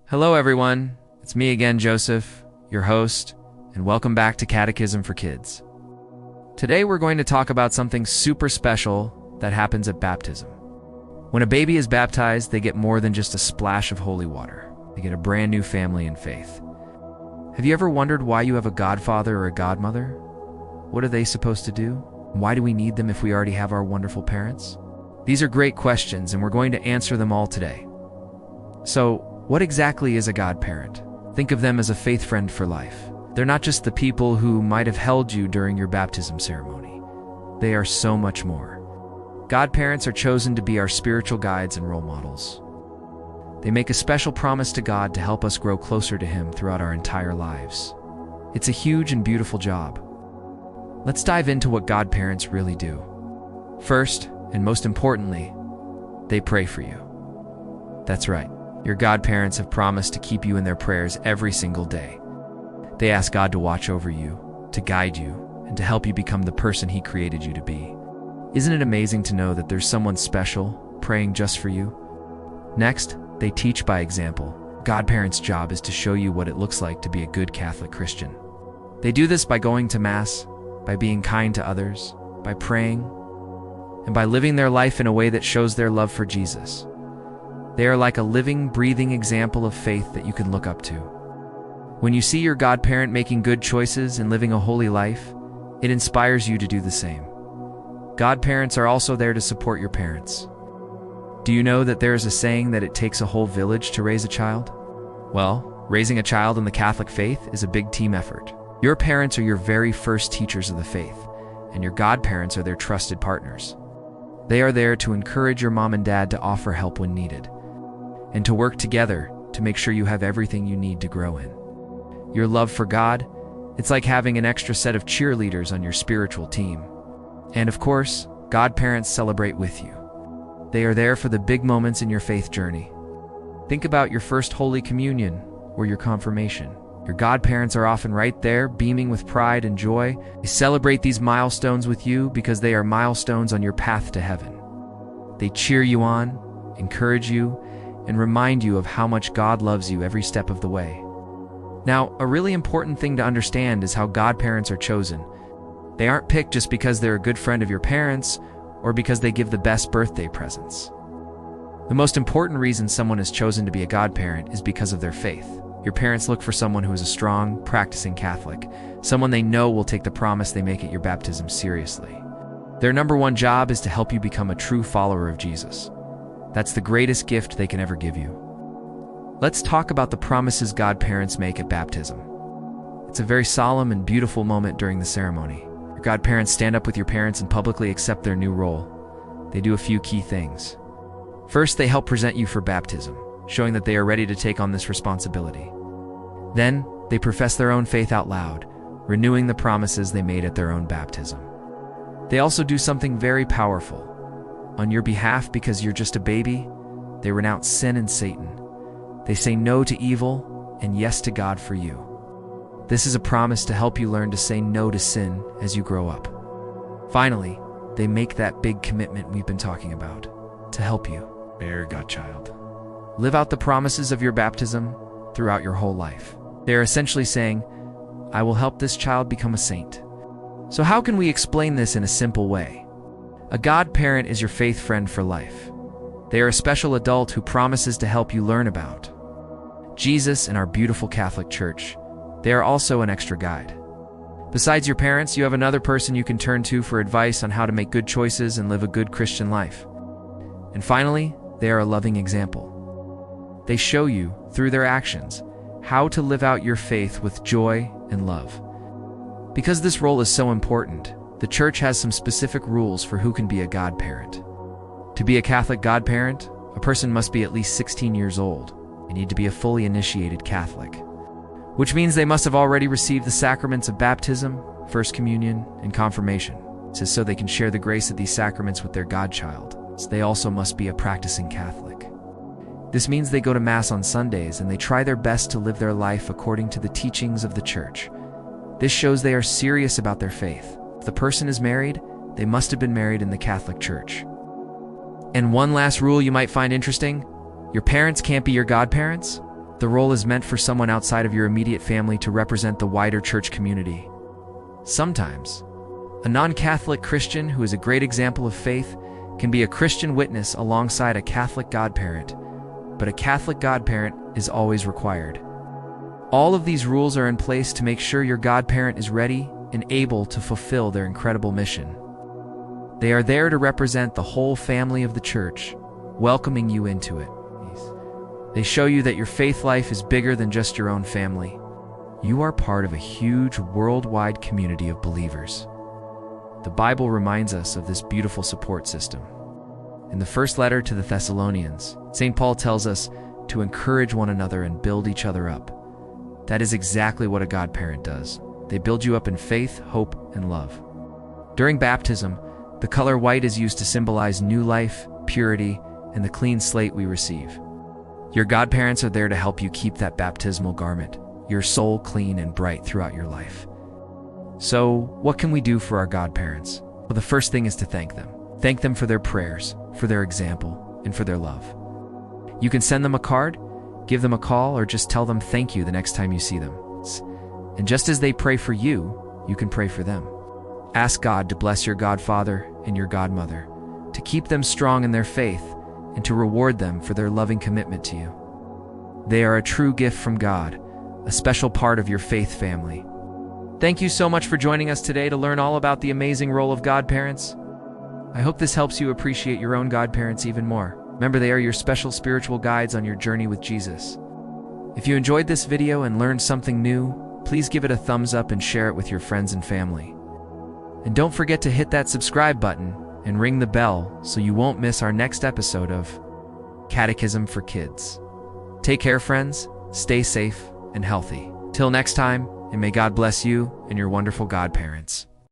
Hello everyone, it's me again, Joseph, your host, and welcome back to Catechism for Kids. Today we're going to talk about something super special that happens at baptism. When a baby is baptized, they get more than just a splash of holy water. They get a brand new family in faith. Have you ever wondered why you have a godfather or a godmother? What are they supposed to do? Why do we need them if we already have our wonderful parents? These are great questions, and we're going to answer them all today. So, what exactly is a godparent? Think of them as a faith friend for life. They're not just the people who might have held you during your baptism ceremony. They are so much more. Godparents are chosen to be our spiritual guides and role models. They make a special promise to God to help us grow closer to Him throughout our entire lives. It's a huge and beautiful job. Let's dive into what godparents really do. First, and most importantly, they pray for you. That's right. Your godparents have promised to keep you in their prayers every single day. They ask God to watch over you, to guide you, and to help you become the person He created you to be. Isn't it amazing to know that there's someone special praying just for you? Next, they teach by example. Godparents' job is to show you what it looks like to be a good Catholic Christian. They do this by going to Mass, by being kind to others, by praying, and by living their life in a way that shows their love for Jesus. They are like a living, breathing example of faith that you can look up to. When you see your godparent making good choices and living a holy life, it inspires you to do the same. Godparents are also there to support your parents. Do you know that there is a saying that it takes a whole village to raise a child? Well, raising a child in the Catholic faith is a big team effort. Your parents are your very first teachers of the faith, and your godparents are their trusted partners. They are there to encourage your mom and dad to offer help when needed, and to work together to make sure you have everything you need to grow in. Your love for God, it's like having an extra set of cheerleaders on your spiritual team. And of course, godparents celebrate with you. They are there for the big moments in your faith journey. Think about your first Holy Communion or your confirmation. Your godparents are often right there, beaming with pride and joy. They celebrate these milestones with you because they are milestones on your path to heaven. They cheer you on, encourage you, and remind you of how much God loves you every step of the way. Now, a really important thing to understand is how godparents are chosen. They aren't picked just because they're a good friend of your parents or because they give the best birthday presents. The most important reason someone is chosen to be a godparent is because of their faith. Your parents look for someone who is a strong, practicing Catholic, someone they know will take the promise they make at your baptism seriously. Their number one job is to help you become a true follower of Jesus. That's the greatest gift they can ever give you. Let's talk about the promises godparents make at baptism. It's a very solemn and beautiful moment during the ceremony. Your godparents stand up with your parents and publicly accept their new role. They do a few key things. First, they help present you for baptism, showing that they are ready to take on this responsibility. Then, they profess their own faith out loud, renewing the promises they made at their own baptism. They also do something very powerful. On your behalf, because you're just a baby, they renounce sin and Satan. They say no to evil and yes to God for you. This is a promise to help you learn to say no to sin as you grow up. Finally, they make that big commitment we've been talking about, to help you, bear Godchild. Live out the promises of your baptism throughout your whole life. They are essentially saying, I will help this child become a saint. So how can we explain this in a simple way? A godparent is your faith friend for life. They are a special adult who promises to help you learn about Jesus and our beautiful Catholic Church. They are also an extra guide. Besides your parents, you have another person you can turn to for advice on how to make good choices and live a good Christian life. And finally, they are a loving example. They show you, through their actions, how to live out your faith with joy and love. Because this role is so important, the Church has some specific rules for who can be a godparent. To be a Catholic godparent, a person must be at least 16 years old. They need to be a fully initiated Catholic, which means they must have already received the sacraments of baptism, First Communion, and confirmation. This is so they can share the grace of these sacraments with their godchild. So they also must be a practicing Catholic. This means they go to Mass on Sundays and they try their best to live their life according to the teachings of the Church. This shows they are serious about their faith. If the person is married, they must have been married in the Catholic Church. And one last rule you might find interesting: your parents can't be your godparents. The role is meant for someone outside of your immediate family to represent the wider church community. Sometimes, a non-Catholic Christian who is a great example of faith can be a Christian witness alongside a Catholic godparent, but a Catholic godparent is always required. All of these rules are in place to make sure your godparent is ready and able to fulfill their incredible mission. They are there to represent the whole family of the church, welcoming you into it. They show you that your faith life is bigger than just your own family. You are part of a huge worldwide community of believers. The Bible reminds us of this beautiful support system. In the first letter to the Thessalonians, St. Paul tells us to encourage one another and build each other up. That is exactly what a godparent does. They build you up in faith, hope, and love. During baptism, the color white is used to symbolize new life, purity, and the clean slate we receive. Your godparents are there to help you keep that baptismal garment, your soul clean and bright throughout your life. So, what can we do for our godparents? Well, the first thing is to thank them. Thank them for their prayers, for their example, and for their love. You can send them a card, give them a call, or just tell them thank you the next time you see them. And just as they pray for you, you can pray for them. Ask God to bless your Godfather and your Godmother, to keep them strong in their faith, and to reward them for their loving commitment to you. They are a true gift from God, a special part of your faith family. Thank you so much for joining us today to learn all about the amazing role of godparents. I hope this helps you appreciate your own godparents even more. Remember, they are your special spiritual guides on your journey with Jesus. If you enjoyed this video and learned something new, please give it a thumbs up and share it with your friends and family. And don't forget to hit that subscribe button and ring the bell so you won't miss our next episode of Catechism for Kids. Take care, friends. Stay safe and healthy. Till next time, and may God bless you and your wonderful godparents.